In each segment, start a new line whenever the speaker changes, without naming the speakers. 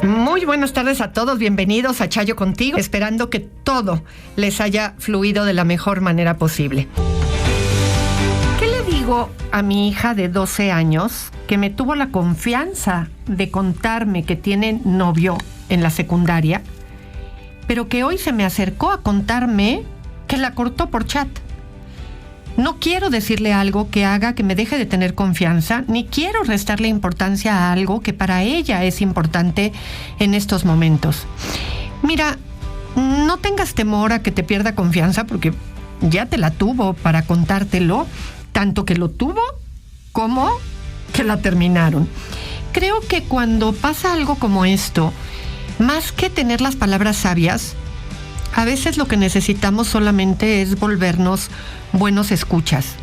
Muy buenas tardes a todos, bienvenidos a Chayo Contigo, esperando que todo les haya fluido de la mejor manera posible. ¿Qué le digo a mi hija de 12 años que me tuvo la confianza de contarme que tiene novio en la secundaria, pero que hoy se me acercó a contarme que la cortó por chat? No quiero decirle algo que haga que me deje de tener confianza, ni quiero restarle importancia a algo que para ella es importante en estos momentos. Mira, no tengas temor a que te pierda confianza, porque ya te la tuvo para contártelo, tanto que lo tuvo como que la terminaron. Creo que cuando pasa algo como esto, más que tener las palabras sabias, a veces lo que necesitamos solamente es volvernos buenos escuchas.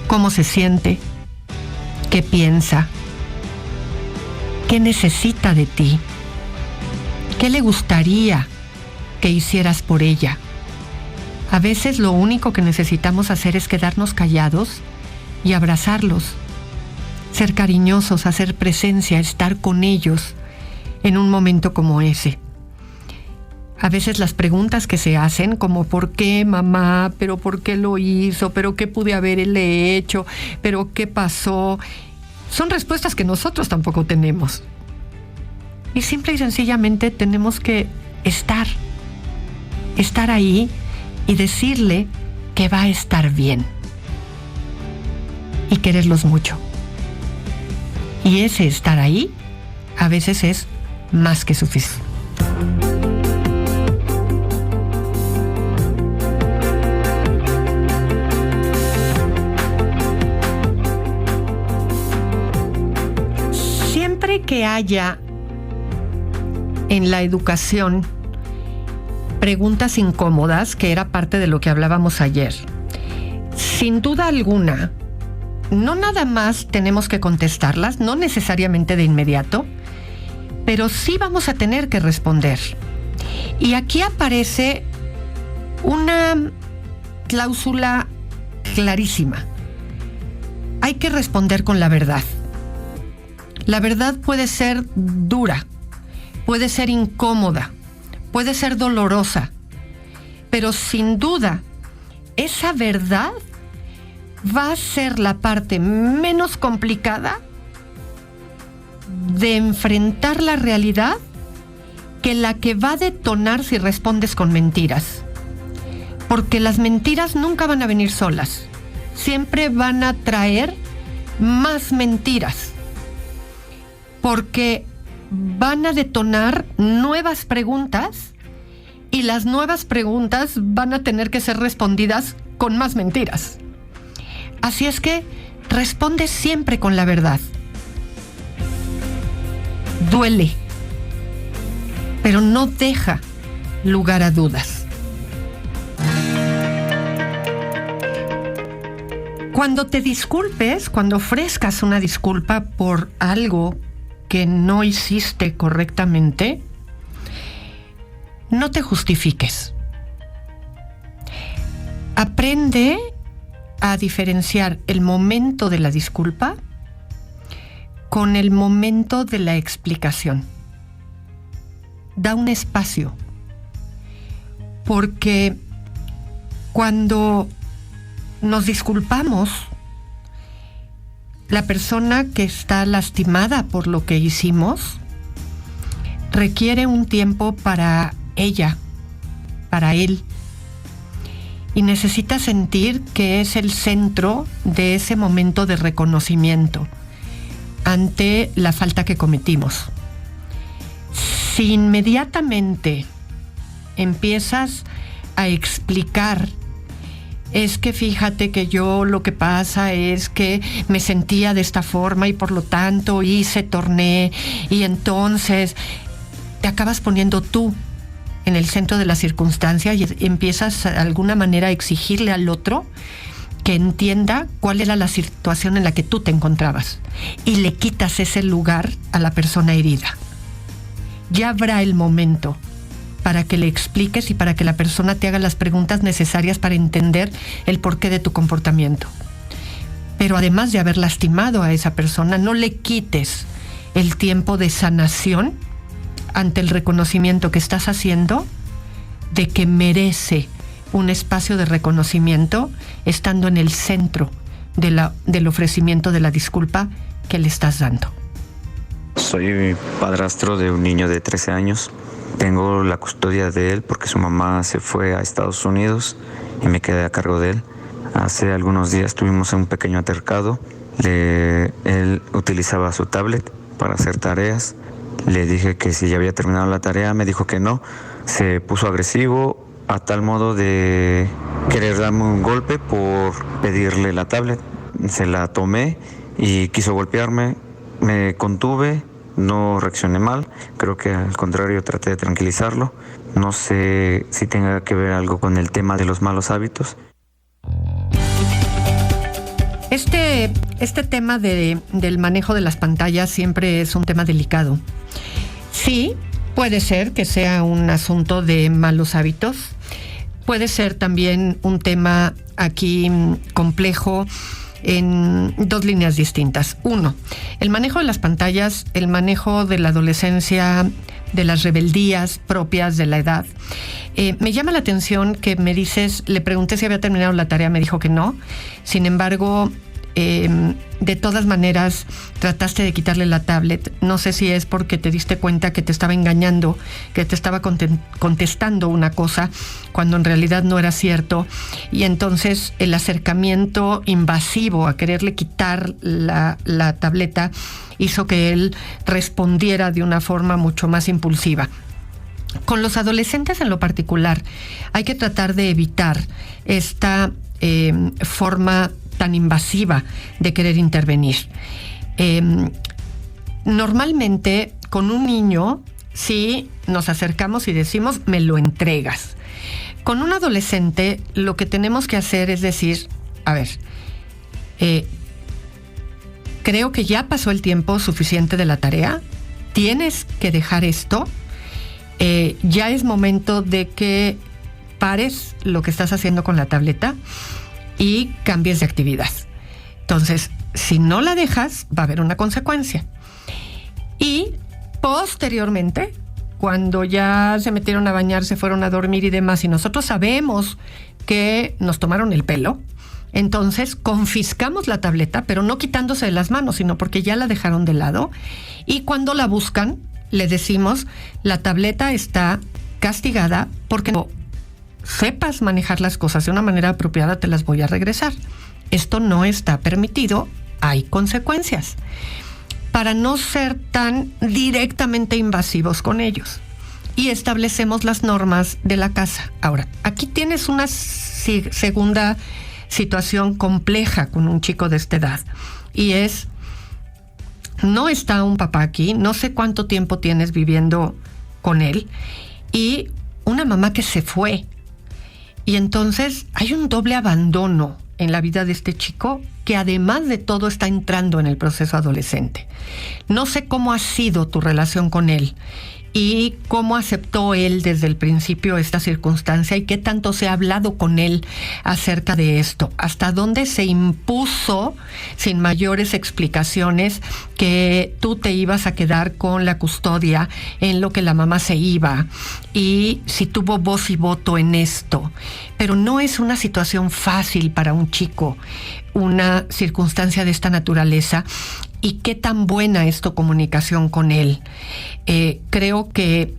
¿Cómo se siente? ¿Qué piensa? ¿Qué necesita de ti? ¿Qué le gustaría que hicieras por ella? A veces lo único que necesitamos hacer es quedarnos callados y abrazarlos, ser cariñosos, hacer presencia, estar con ellos en un momento como ese. A veces las preguntas que se hacen, como ¿por qué, mamá? ¿Pero por qué lo hizo? ¿Pero qué pude haberle hecho? ¿Pero qué pasó? Son respuestas que nosotros tampoco tenemos. Y simple y sencillamente tenemos que estar ahí y decirle que va a estar bien. Y quererlos mucho. Y ese estar ahí a veces es más que suficiente. Que haya en la educación preguntas incómodas, que era parte de lo que hablábamos ayer, sin duda alguna, no nada más tenemos que contestarlas, no necesariamente de inmediato, pero sí vamos a tener que responder. Y aquí aparece una cláusula clarísima. Hay que responder con la verdad. La verdad puede ser dura, puede ser incómoda, puede ser dolorosa, pero sin duda, esa verdad va a ser la parte menos complicada de enfrentar la realidad que la que va a detonar si respondes con mentiras. Porque las mentiras nunca van a venir solas, siempre van a traer más mentiras. Porque van a detonar nuevas preguntas y las nuevas preguntas van a tener que ser respondidas con más mentiras. Así es que responde siempre con la verdad. Duele, pero no deja lugar a dudas. Cuando te disculpes, cuando ofrezcas una disculpa por algo que no hiciste correctamente, no te justifiques. Aprende a diferenciar el momento de la disculpa con el momento de la explicación. Da un espacio, porque cuando nos disculpamos, la persona que está lastimada por lo que hicimos requiere un tiempo para ella, para él, y necesita sentir que es el centro de ese momento de reconocimiento ante la falta que cometimos. Si inmediatamente empiezas a explicar, es que fíjate que yo lo que pasa es que me sentía de esta forma y por lo tanto torné, y entonces te acabas poniendo tú en el centro de la circunstancia y empiezas de alguna manera a exigirle al otro que entienda cuál era la situación en la que tú te encontrabas y le quitas ese lugar a la persona herida. Ya habrá el momento para que le expliques y para que la persona te haga las preguntas necesarias para entender el porqué de tu comportamiento. Pero además de haber lastimado a esa persona, no le quites el tiempo de sanación ante el reconocimiento que estás haciendo de que merece un espacio de reconocimiento estando en el centro del ofrecimiento de la disculpa que le estás dando.
Soy padrastro de un niño de 13 años. Tengo la custodia de él porque su mamá se fue a Estados Unidos y me quedé a cargo de él. Hace algunos días tuvimos un pequeño altercado. Él utilizaba su tablet para hacer tareas. Le dije que si ya había terminado la tarea, me dijo que no. Se puso agresivo a tal modo de querer darme un golpe por pedirle la tablet. Se la tomé y quiso golpearme. Me contuve, no reaccioné mal. Creo que al contrario traté de tranquilizarlo. No sé si tenga que ver algo con el tema de los malos hábitos.
Este tema del manejo de las pantallas siempre es un tema delicado. Sí, puede ser que sea un asunto de malos hábitos. Puede ser también un tema aquí complejo en dos líneas distintas. Uno, el manejo de las pantallas, el manejo de la adolescencia, de las rebeldías propias de la edad. Me llama la atención que me dices, le pregunté si había terminado la tarea, me dijo que no. Sin embargo, de todas maneras trataste de quitarle la tablet. No sé si es porque te diste cuenta que te estaba engañando, que te estaba contestando una cosa cuando en realidad no era cierto, y entonces el acercamiento invasivo a quererle quitar la tableta hizo que él respondiera de una forma mucho más impulsiva. Con los adolescentes en lo particular hay que tratar de evitar esta forma tan invasiva de querer intervenir. Normalmente con un niño sí nos acercamos y decimos me lo entregas. Con un adolescente lo que tenemos que hacer es decir, a ver, creo que ya pasó el tiempo suficiente de la tarea, tienes que dejar esto, ya es momento de que pares lo que estás haciendo con la tableta y cambies de actividad. Entonces, si no la dejas, va a haber una consecuencia. Y posteriormente, cuando ya se metieron a bañar, se fueron a dormir y demás, y nosotros sabemos que nos tomaron el pelo, entonces confiscamos la tableta, pero no quitándose de las manos, sino porque ya la dejaron de lado. Y cuando la buscan, le decimos, la tableta está castigada porque no sepas manejar las cosas de una manera apropiada, te las voy a regresar. Esto no está permitido, hay consecuencias. Para no ser tan directamente invasivos con ellos. Y establecemos las normas de la casa. Ahora, aquí tienes una segunda situación compleja con un chico de esta edad. Y es, no está un papá aquí, no sé cuánto tiempo tienes viviendo con él, y una mamá que se fue. Y entonces hay un doble abandono en la vida de este chico que además de todo está entrando en el proceso adolescente. No sé cómo ha sido tu relación con él y cómo aceptó él desde el principio esta circunstancia y qué tanto se ha hablado con él acerca de esto. Hasta dónde se impuso sin mayores explicaciones que tú te ibas a quedar con la custodia en lo que la mamá se iba y si tuvo voz y voto en esto. Pero no es una situación fácil para un chico, una circunstancia de esta naturaleza. ¿Y qué tan buena es tu comunicación con él? Creo que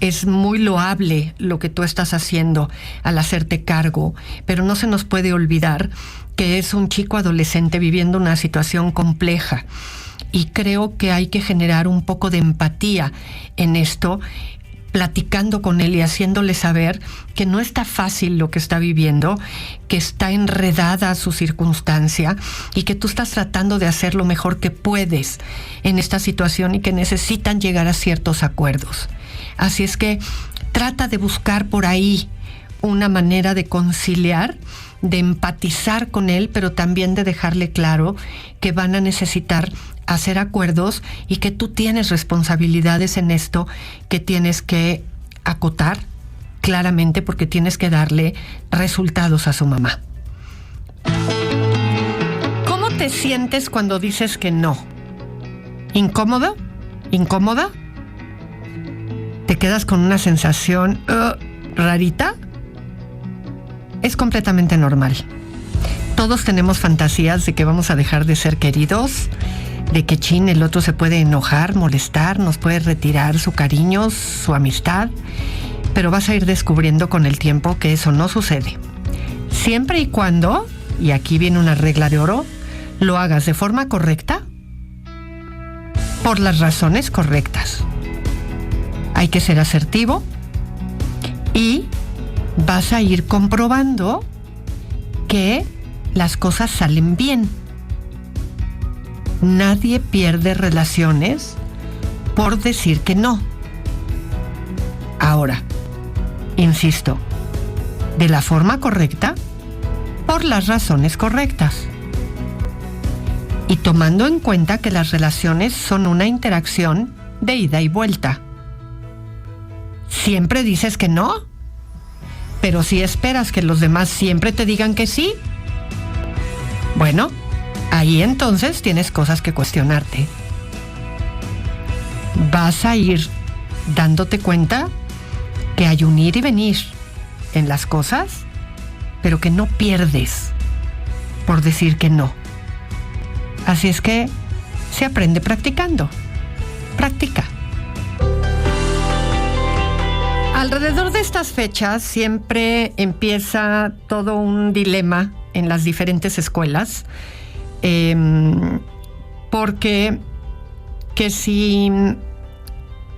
es muy loable lo que tú estás haciendo al hacerte cargo, pero no se nos puede olvidar que es un chico adolescente viviendo una situación compleja. Y creo que hay que generar un poco de empatía en esto, platicando con él y haciéndole saber que no está fácil lo que está viviendo, que está enredada su circunstancia y que tú estás tratando de hacer lo mejor que puedes en esta situación y que necesitan llegar a ciertos acuerdos. Así es que trata de buscar por ahí una manera de conciliar, de empatizar con él, pero también de dejarle claro que van a necesitar hacer acuerdos y que tú tienes responsabilidades en esto que tienes que acotar claramente porque tienes que darle resultados a su mamá. ¿Cómo te sientes cuando dices que no? ¿Incómoda? ¿Te quedas con una sensación rarita? Es completamente normal. Todos tenemos fantasías de que vamos a dejar de ser queridos, de que el otro se puede enojar, molestar, nos puede retirar su cariño, su amistad, pero vas a ir descubriendo con el tiempo que eso no sucede. Siempre y cuando, y aquí viene una regla de oro, lo hagas de forma correcta, por las razones correctas. Hay que ser asertivo y vas a ir comprobando que las cosas salen bien. Nadie pierde relaciones por decir que no. Ahora, insisto, de la forma correcta, por las razones correctas. Y tomando en cuenta que las relaciones son una interacción de ida y vuelta. ¿Siempre dices que no? Pero si esperas que los demás siempre te digan que sí, bueno, ahí entonces tienes cosas que cuestionarte. Vas a ir dándote cuenta que hay un ir y venir en las cosas, pero que no pierdes por decir que no. Así es que se aprende practicando. Practica. Alrededor de estas fechas siempre empieza todo un dilema en las diferentes escuelas, porque que si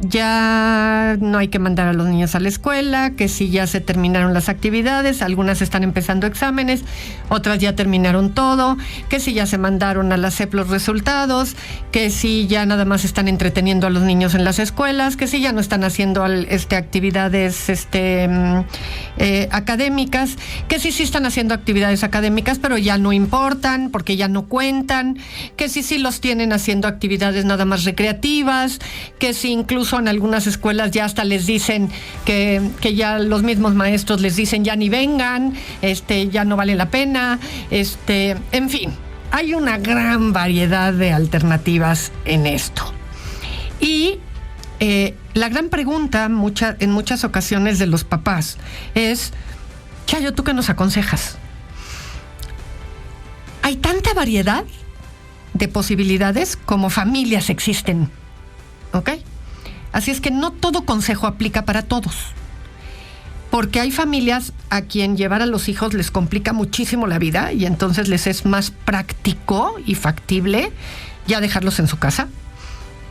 ya no hay que mandar a los niños a la escuela, que si ya se terminaron las actividades, algunas están empezando exámenes, otras ya terminaron todo, que si ya se mandaron a la SEP los resultados, que si ya nada más están entreteniendo a los niños en las escuelas, que si ya no están haciendo actividades académicas, que si sí están haciendo actividades académicas pero ya no importan porque ya no cuentan, que si sí los tienen haciendo actividades nada más recreativas, que si incluso en algunas escuelas ya hasta les dicen que ya los mismos maestros les dicen ya ni vengan, ya no vale la pena, en fin, hay una gran variedad de alternativas en esto. Y la gran pregunta en muchas ocasiones de los papás es: Chayo, ¿tú qué nos aconsejas? Hay tanta variedad de posibilidades como familias existen, ¿ok? Así es que no todo consejo aplica para todos, porque hay familias a quien llevar a los hijos les complica muchísimo la vida y entonces les es más práctico y factible ya dejarlos en su casa.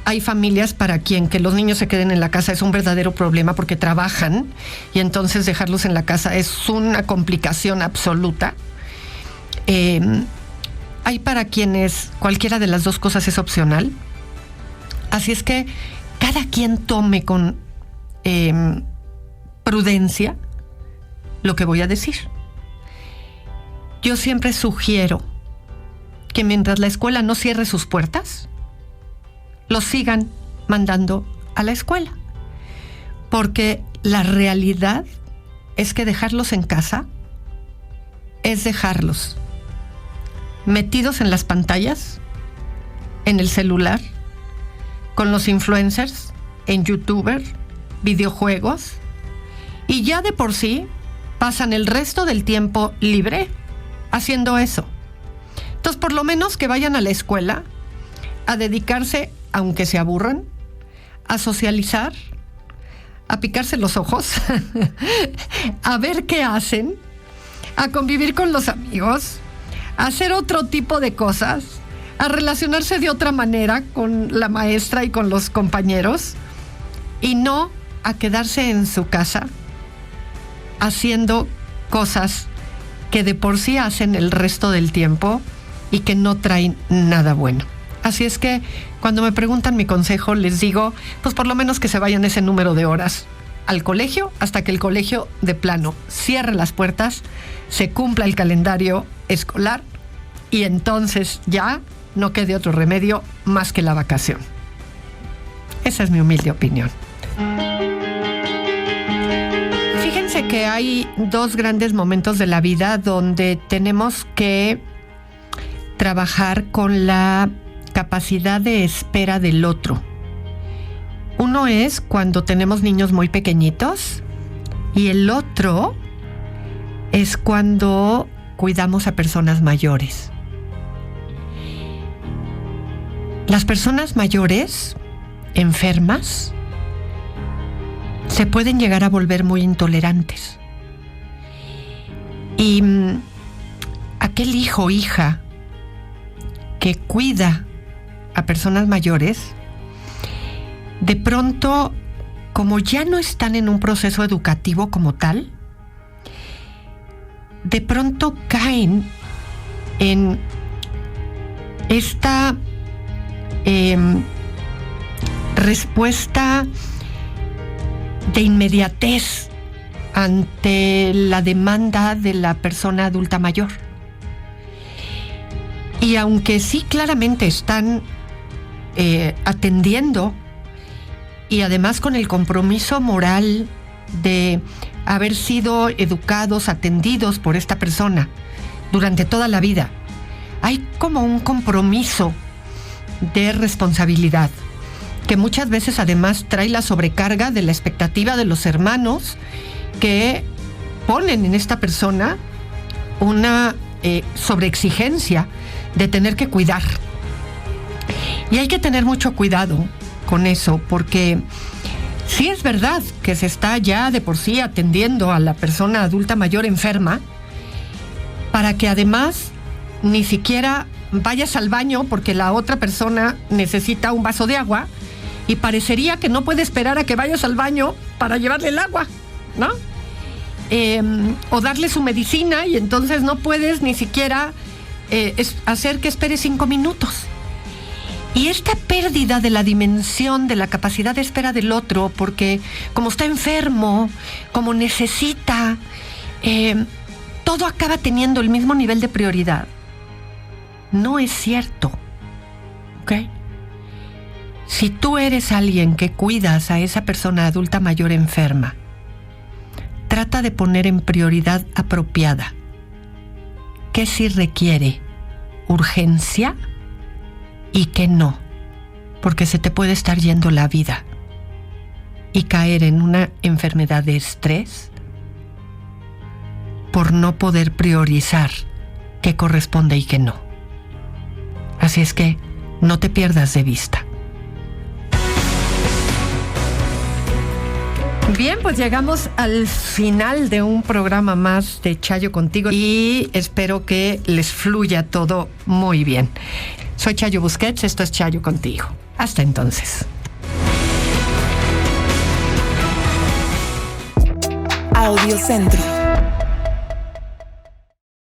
Hay familias para quien que los niños se queden en la casa es un verdadero problema porque trabajan y entonces dejarlos en la casa es una complicación absoluta. Hay para quienes cualquiera de las dos cosas es opcional. Así es que cada quien tome con prudencia lo que voy a decir. Yo siempre sugiero que mientras la escuela no cierre sus puertas, los sigan mandando a la escuela. Porque la realidad es que dejarlos en casa es dejarlos metidos en las pantallas, en el celular, con los influencers, en YouTuber, videojuegos, y ya de por sí pasan el resto del tiempo libre haciendo eso. Entonces, por lo menos que vayan a la escuela a dedicarse, aunque se aburran, a socializar, a picarse los ojos, a ver qué hacen, a convivir con los amigos, a hacer otro tipo de cosas, a relacionarse de otra manera con la maestra y con los compañeros, y no a quedarse en su casa haciendo cosas que de por sí hacen el resto del tiempo y que no traen nada bueno. Así es que cuando me preguntan mi consejo, les digo, pues por lo menos que se vayan ese número de horas al colegio hasta que el colegio de plano cierre las puertas, se cumpla el calendario escolar y entonces ya no quede otro remedio más que la vacación. Esa es mi humilde opinión. Fíjense que hay dos grandes momentos de la vida donde tenemos que trabajar con la capacidad de espera del otro. Uno es cuando tenemos niños muy pequeñitos y el otro es cuando cuidamos a personas mayores. Las personas mayores, enfermas, se pueden llegar a volver muy intolerantes. Y aquel hijo o hija que cuida a personas mayores, de pronto, como ya no están en un proceso educativo como tal, de pronto caen en esta respuesta de inmediatez ante la demanda de la persona adulta mayor. Y aunque sí claramente están atendiendo, y además con el compromiso moral de haber sido educados, atendidos por esta persona durante toda la vida, hay como un compromiso de responsabilidad que muchas veces además trae la sobrecarga de la expectativa de los hermanos que ponen en esta persona una sobreexigencia de tener que cuidar. Y hay que tener mucho cuidado con eso, porque sí es verdad que se está ya de por sí atendiendo a la persona adulta mayor enferma, para que además ni siquiera vayas al baño porque la otra persona necesita un vaso de agua y parecería que no puede esperar a que vayas al baño para llevarle el agua, ¿no? O darle su medicina y entonces no puedes ni siquiera hacer que espere 5 minutos. Y esta pérdida de la dimensión de la capacidad de espera del otro, porque como está enfermo, como necesita, todo acaba teniendo el mismo nivel de prioridad. No es cierto, ¿ok? Si tú eres alguien que cuidas a esa persona adulta mayor enferma, trata de poner en prioridad apropiada qué sí requiere urgencia y qué no, porque se te puede estar yendo la vida y caer en una enfermedad de estrés por no poder priorizar qué corresponde y qué no. Así es que no te pierdas de vista. Bien, pues llegamos al final de un programa más de Chayo Contigo y espero que les fluya todo muy bien. Soy Chayo Busquets, esto es Chayo Contigo. Hasta entonces.
Audiocentro.